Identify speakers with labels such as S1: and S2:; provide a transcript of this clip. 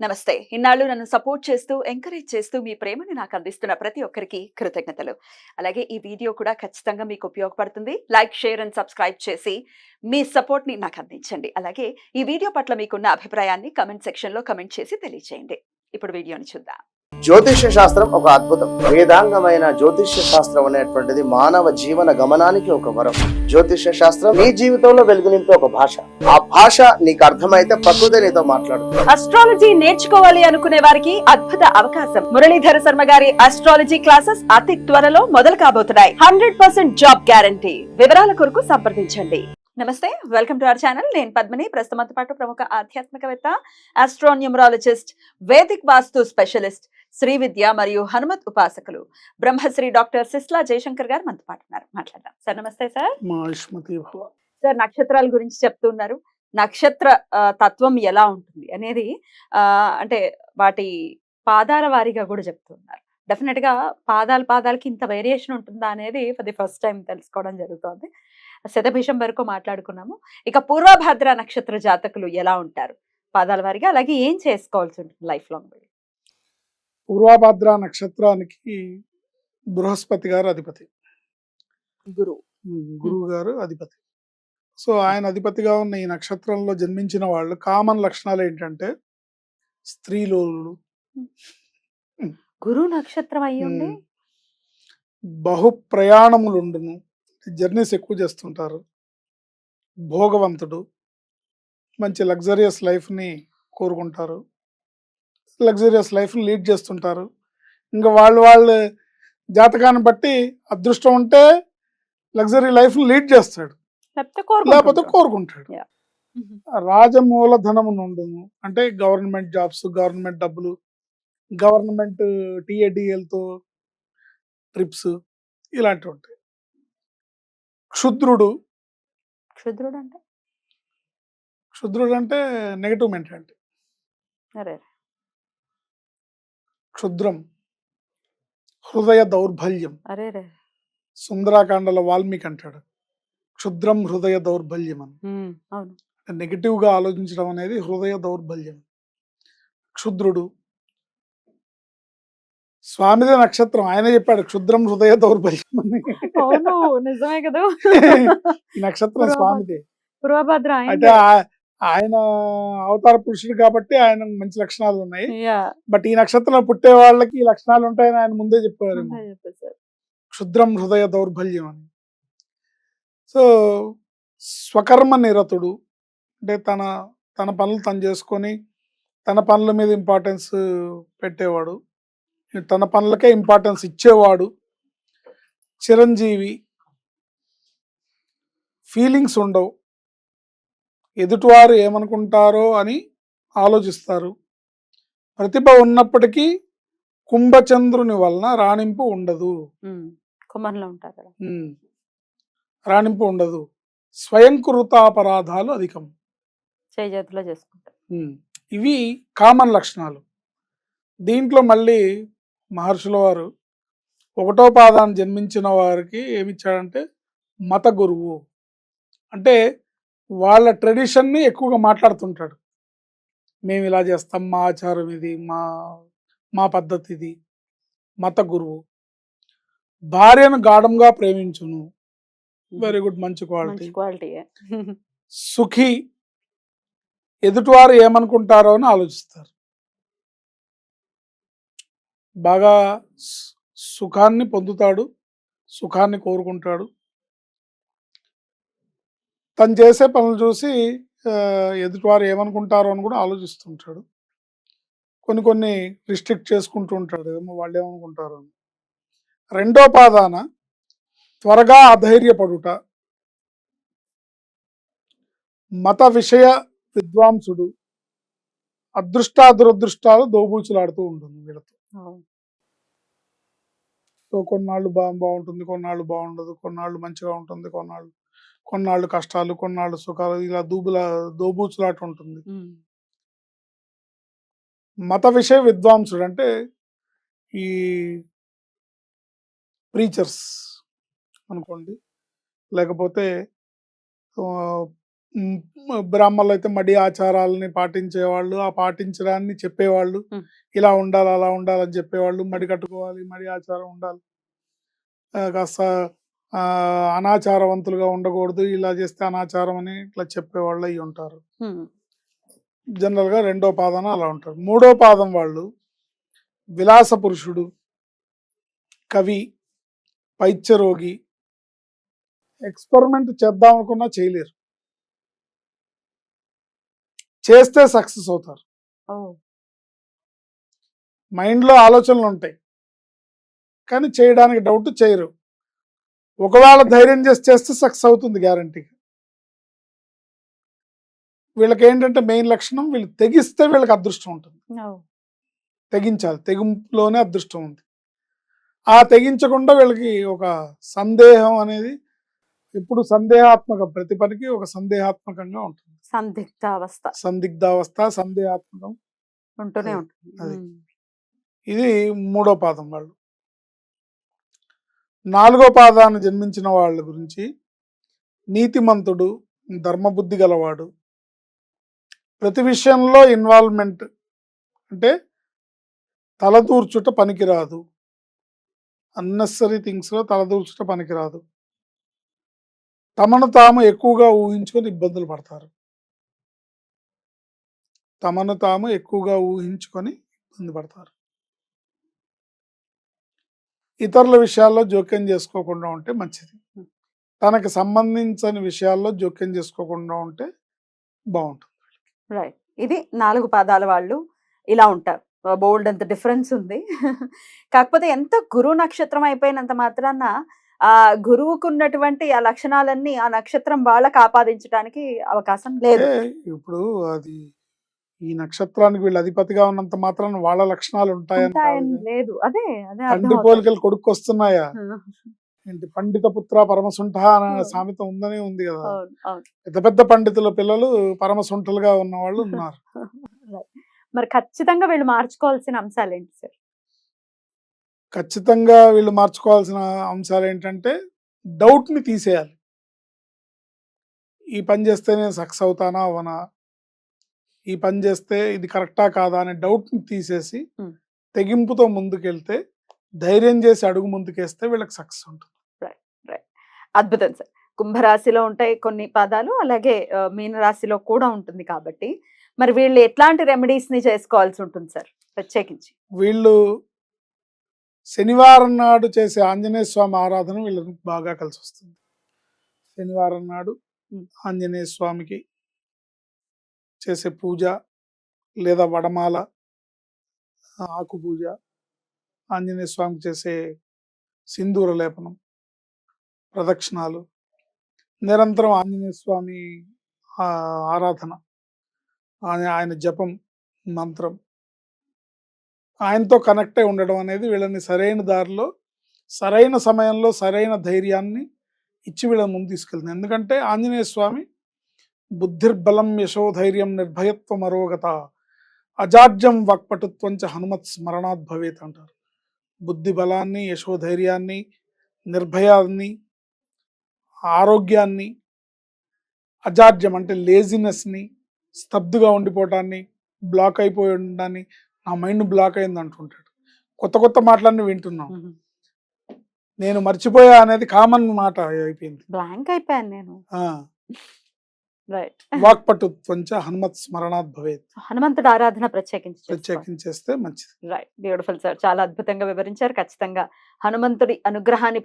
S1: నమస్తే. ఇన్నాళ్ళు నన్ను సపోర్ట్ చేస్తూ, ఎంకరేజ్ చేస్తూ మీ ప్రేమని నాకు అందిస్తున్న ప్రతి ఒక్కరికి కృతజ్ఞతలు. అలాగే ఈ వీడియో కూడా ఖచ్చితంగా మీకు ఉపయోగపడుతుంది. లైక్, షేర్ అండ్ సబ్స్క్రైబ్ చేసి మీ సపోర్ట్‌ని నాకు అందించండి. అలాగే ఈ వీడియో పట్ల మీకున్న అభిప్రాయాన్ని కామెంట్ సెక్షన్‌లో కామెంట్ చేసి తెలియజేయండి. ఇప్పుడు వీడియోని చూద్దాం.
S2: జ్యోతిష్య శాస్త్రం ఒక అద్భుతం. వేదాంగమైన జ్యోతిష్య శాస్త్రం అనేటువంటిది మానవ జీవన గమనానికి ఒక వరం. జ్యోతిష్య శాస్త్రం నీ జీవితంలో వెలుగునింపే ఒక భాష. ఆ భాష నీకు అర్థమైతే ప్రకృతి నీతో మాట్లాడుతుంది.
S1: అస్ట్రాలజీ నేర్చుకోవాలి అనుకునే వారికి అద్భుత అవకాశం. మురళీధర శర్మ గారి అస్ట్రాలజీ క్లాసెస్ అతి త్వరలో మొదలు కాబోతున్నాయి. 100% జాబ్ గ్యారంటీ. వివరాల కొరకు సంప్రదించండి. నమస్తే, వెల్కమ్ టు అవర్ ఛానల్. నేను పద్మిని. ప్రస్తుతంతో పాటు ప్రముఖ ఆధ్యాత్మికవేత్త, ఆస్ట్రోన్యూమరాలజిస్ట్, వేదిక్ వాస్తు స్పెషలిస్ట్, శ్రీ విద్య మరియు హనుమత్ ఉపాసకులు బ్రహ్మశ్రీ డాక్టర్ సిస్లా జయశంకర్ గారు మనతో పాటు ఉన్నారు. మాట్లాడదాం సార్. నమస్తే సార్. సార్, నక్షత్రాల గురించి చెప్తున్నారు. నక్షత్ర తత్వం ఎలా ఉంటుంది అనేది అంటే వాటి పాదాల వారీగా కూడా చెప్తున్నారు. డెఫినెట్ గా పాదాలకి ఇంత వేరియేషన్ ఉంటుందా అనేది ఫర్ ది ఫస్ట్ టైం తెలుసుకోవడం జరుగుతోంది. శతభిషం వరకు మాట్లాడుకున్నాము. ఇక పూర్వభద్ర నక్షత్ర జాతకులు ఎలా ఉంటారు పాదాల వారీగా, అలాగే ఏం చేసుకోవాల్సి ఉంటుంది లైఫ్ లాంగ్?
S3: పూర్వభద్ర నక్షత్రానికి బృహస్పతి గారు అధిపతి, గురువు గారు అధిపతి. సో ఆయన అధిపతిగా ఉన్న ఈ నక్షత్రంలో జన్మించిన వాళ్ళు కామన్ లక్షణాలు ఏంటంటే స్త్రీలోలుడు,
S1: గురు నక్షత్రం అయ్యుండి
S3: బహు ప్రయాణములుండును, జర్నీస్ ఎక్కువ చేస్తుంటారు, భోగవంతుడు, మంచి లగ్జరియస్ లైఫ్ని కోరుకుంటారు, లగ్జరియస్ లైఫ్ని లీడ్ చేస్తుంటారు. ఇంకా వాళ్ళు జాతకాన్ని బట్టి అదృష్టం ఉంటే లగ్జరీ లైఫ్ని లీడ్ చేస్తాడు, లేకపోతే కోరుకుంటాడు. రాజమూలధనము నుండును అంటే గవర్నమెంట్ జాబ్స్, గవర్నమెంట్ డబ్బులు, గవర్నమెంట్ టీఏడిఎల్తో ట్రిప్స్ ఇలాంటివి ఉంటాయి. క్షుద్రుడు అంటే నెగటివ్ మెంటాలిటీ. క్షుద్రం హృదయ దౌర్బల్యం. సుందరాకాండలో వాల్మీకి అంటాడు క్షుద్రం హృదయ దౌర్బల్యం అని. నెగిటివ్ గా ఆలోచించడం అనేది హృదయ దౌర్బల్యం. క్షుద్రుడు స్వామిదే నక్షత్రం, ఆయన చెప్పాడు క్షుద్రం హృదయ దౌర్బల్యం అని.
S1: నిజమే కదా.
S3: ఈ నక్షత్రం స్వామిదే.
S1: పూర్వభద్ర
S3: అయితే ఆయన అవతార పురుషుడు కాబట్టి ఆయన మంచి లక్షణాలు ఉన్నాయి. బట్ ఈ నక్షత్రంలో పుట్టే వాళ్ళకి ఈ లక్షణాలు ఉంటాయని ఆయన ముందే చెప్పారు. క్షుద్రం హృదయ దౌర్బల్యం అని. సో స్వకర్మ నిరతుడు అంటే తన పనులు తను చేసుకొని తన పనుల మీద ఇంపార్టెన్స్ పెట్టేవాడు, తన పనులకే ఇంపార్టెన్స్ ఇచ్చేవాడు. చిరంజీవి, ఫీలింగ్స్ ఉండవు, ఎదుటివారు ఏమనుకుంటారో అని ఆలోచిస్తారు. ప్రతిభ ఉన్నప్పటికీ కుంభచంద్రుని వలన రాణింపు ఉండదు. రాణింపు ఉండదు. స్వయంకృతాపరాధాలు అధికం. ఇవి కామన్ లక్షణాలు. దీంట్లో మళ్ళీ మహర్షుల వారు 1వ పాదాన్ని జన్మించిన వారికి ఏమిచ్చాడంటే మత గురువు. అంటే వాళ్ళ ట్రెడిషన్ని ఎక్కువగా మాట్లాడుతుంటాడు. మేము ఇలా చేస్తాం, మా ఆచారం ఇది, మా పద్ధతి ఇది. మత గురువు. భార్యను గాఢంగా ప్రేమించును. వెరీ గుడ్, మంచి క్వాలిటీ. సుఖి, ఎదుటివారు ఏమనుకుంటారో అని ఆలోచిస్తారు. బాగా సుఖాన్ని పొందుతాడు, సుఖాన్ని కోరుకుంటాడు. తను చేసే పనులు చూసి ఎదుటివారు ఏమనుకుంటారో అని కూడా ఆలోచిస్తుంటాడు. కొన్ని రిస్ట్రిక్ట్ చేసుకుంటూ ఉంటాడు, ఏమో వాళ్ళు ఏమనుకుంటారు అని. 2వ పాదాన త్వరగా అధైర్యపడుట, మత విషయ విద్వాంసుడు, అదృష్టాదురదృష్టాలు దోబూచులాడుతూ ఉంటుంది వీళ్ళతో. సో కొన్నాళ్ళు బాగుంటుంది, కొన్నాళ్ళు బాగుండదు, కొన్నాళ్ళు మంచిగా ఉంటుంది, కొన్నాళ్ళు కష్టాలు, కొన్నాళ్ళు సుఖాలు, ఇలా దోబూచులాట ఉంటుంది. మత విషయ విద్వాంసుడు అంటే ఈ ప్రీచర్స్ అనుకోండి, లేకపోతే బ్రాహ్మణులు అయితే మడి ఆచారాలని పాటించేవాళ్ళు, ఆ పాటించడాన్ని చెప్పేవాళ్ళు.
S1: ఉమ్.
S3: ఇలా ఉండాలి, అలా ఉండాలని చెప్పేవాళ్ళు. మడి కట్టుకోవాలి, మడి ఆచారం ఉండాలి, కాస్త అనాచారవంతులుగా ఉండకూడదు, ఇలా చేస్తే అనాచారం అని ఇట్లా చెప్పేవాళ్ళు అయి ఉంటారు. జనరల్గా రెండో పాదం అలా ఉంటారు. మూడో పాదం వాళ్ళు విలాస పురుషుడు, కవి, పైత్యరోగి, ఎక్స్పెరిమెంట్ చేద్దాం అనుకున్నా చేయలేరు, చేస్తే సక్సెస్ అవుతారు. మైండ్లో ఆలోచనలు ఉంటాయి కానీ చేయడానికి డౌట్, చేయరు. ఒకవేళ ధైర్యం చేసి చేస్తే సక్సెస్ అవుతుంది గ్యారంటీగా. వీళ్ళకి ఏంటంటే మెయిన్ లక్షణం, వీళ్ళు తెగిస్తే వీళ్ళకి అదృష్టం ఉంటుంది. తెగించాలి, తెగింపులోనే అదృష్టం ఉంది. ఆ తెగించకుండా వీళ్ళకి ఒక సందేహం అనేది ఎప్పుడు సందేహాత్మక, ప్రతి పనికి ఒక సందేహాత్మకంగా ఉంటుంది. సందిగ్ధావస్థ, సందేహాత్మకం
S1: ఉంటూనే ఉంటుంది.
S3: అది. ఇది మూడో పాదం వాళ్ళు. నాలుగో పాదాన్ని జన్మించిన వాళ్ళ గురించి నీతిమంతుడు, ధర్మబుద్ధి గలవాడు, ప్రతి విషయంలో ఇన్వాల్వ్మెంట్, అంటే తలదూర్చుట పనికిరాదు, అన్నెసరీ థింగ్స్లో తలదూర్చుట పనికిరాదు, తమను తాము ఎక్కువగా ఊహించుకొని ఇబ్బందులు పడతారు. తమను తాము ఎక్కువగా ఊహించుకొని ఇబ్బంది పడతారు. ఇతరుల విషయాల్లో జోక్యం చేసుకోకుండా ఉంటే మంచిది. తనకు సంబంధించిన విషయాల్లో జోక్యం చేసుకోకుండా ఉంటే బాగుంటుంది.
S1: రైట్. ఇది 4 పాదాల వాళ్ళు ఇలా ఉంటారు. బోల్డ్ అంత డిఫరెన్స్ ఉంది. కాకపోతే ఎంత గురు నక్షత్రం అయిపోయినంత మాత్రాన ఆ గురువుకున్నటువంటి ఆ లక్షణాలన్నీ ఆ నక్షత్రం వాళ్ళకి ఆపాదించడానికి అవకాశం లేదు.
S3: ఇప్పుడు అది ఈ నక్షత్రానికి వీళ్ళు అధిపతిగా ఉన్నంత మాత్రాన వాళ్ళ లక్షణాలు ఉంటాయని
S1: లేదు. అదే అదే
S3: తండ్రి పోలికలు కొడుకు వస్తున్నాయా? ఏంటి పండిత పుత్ర పరమసుంఠ అనే సామెత ఉందనే ఉంది కదా. పెద్ద పెద్ద పండితుల పిల్లలు పరమసుంఠలుగా ఉన్న వాళ్ళు ఉన్నారు.
S1: మరి ఖచ్చితంగా వీళ్ళు మార్చుకోవాల్సిన అంశాలు ఏంటి సార్?
S3: ఖచ్చితంగా వీళ్ళు మార్చుకోవాల్సిన అంశాలు ఏంటంటే డౌట్ ని తీసేయాలి. ఈ పని చేస్తే నేను సక్సెస్ అవుతానా అవనా, ఈ పని చేస్తే ఇది కరెక్టా కాదా అనే డౌట్ ని తీసేసి తెగింపుతో ముందుకెళ్తే, ధైర్యం చేసి అడుగు ముందుకేస్తే వీళ్ళకి సక్సెస్ ఉంటుంది.
S1: అద్భుతం సార్. కుంభరాశిలో ఉంటాయి కొన్ని పాదాలు, అలాగే మీనరాశిలో కూడా ఉంటుంది కాబట్టి మరి వీళ్ళు ఎట్లాంటి రెమెడీస్ ని చేసుకోవాల్సి ఉంటుంది సార్ ప్రత్యేకించి?
S3: వీళ్ళు శనివారం నాడు చేసే ఆంజనేయ స్వామి ఆరాధన వీళ్ళకి బాగా కలిసి వస్తుంది. శనివారం నాడు ఆంజనేయ స్వామికి చేసే పూజ, లేదా వడమాల, ఆకు పూజ, ఆంజనేయ స్వామికి చేసే సింధూర లేపనం, ప్రదక్షిణాలు, నిరంతరం ఆంజనేయ స్వామి ఆరాధన, ఆయన జపం, మంత్రం, ఆయనతో కనెక్ట్ అయి ఉండడం అనేది వీళ్ళని సరైన దారిలో, సరైన సమయంలో, సరైన ధైర్యాన్ని ఇచ్చి వీళ్ళని ముందు తీసుకెళ్తుంది. ఎందుకంటే ఆంజనేయ స్వామి బుద్ధిర్బలం యశోధైర్యం నిర్భయత్వం అరోగత అజాడ్యం వాక్పటుత్వంచ హనుమత్ స్మరణాత్ భవేత్ అంటారు. బుద్ధి బలాన్ని, యశోధైర్యాన్ని, నిర్భయాన్ని, ఆరోగ్యాన్ని, అజాడ్యం అంటే లేజినెస్ని, స్తబ్దుగా ఉండిపోవటాన్ని, బ్లాక్ అయిపోయి ఉండడాన్ని, నా మైండ్ బ్లాక్ అయింది అంటుంటాడు. కొత్త కొత్త మాటలన్నీ వింటున్నాం. నేను మర్చిపోయా అనేది కామన్ మాట అయిపోయింది.
S1: బ్లాంక్ అయిపోయాను నేను.
S3: వాక్పటుత్వంచ హనుమత్ స్మరణాత్ భవేత్.
S1: హనుమంతుడు ఆరాధన
S3: ప్రత్యేకించేస్తే మంచిది.
S1: రైట్. Beautiful sir. చాలా అద్భుతంగా వివరించారు. ఖచ్చితంగా హనుమంతుడి అనుగ్రహాన్ని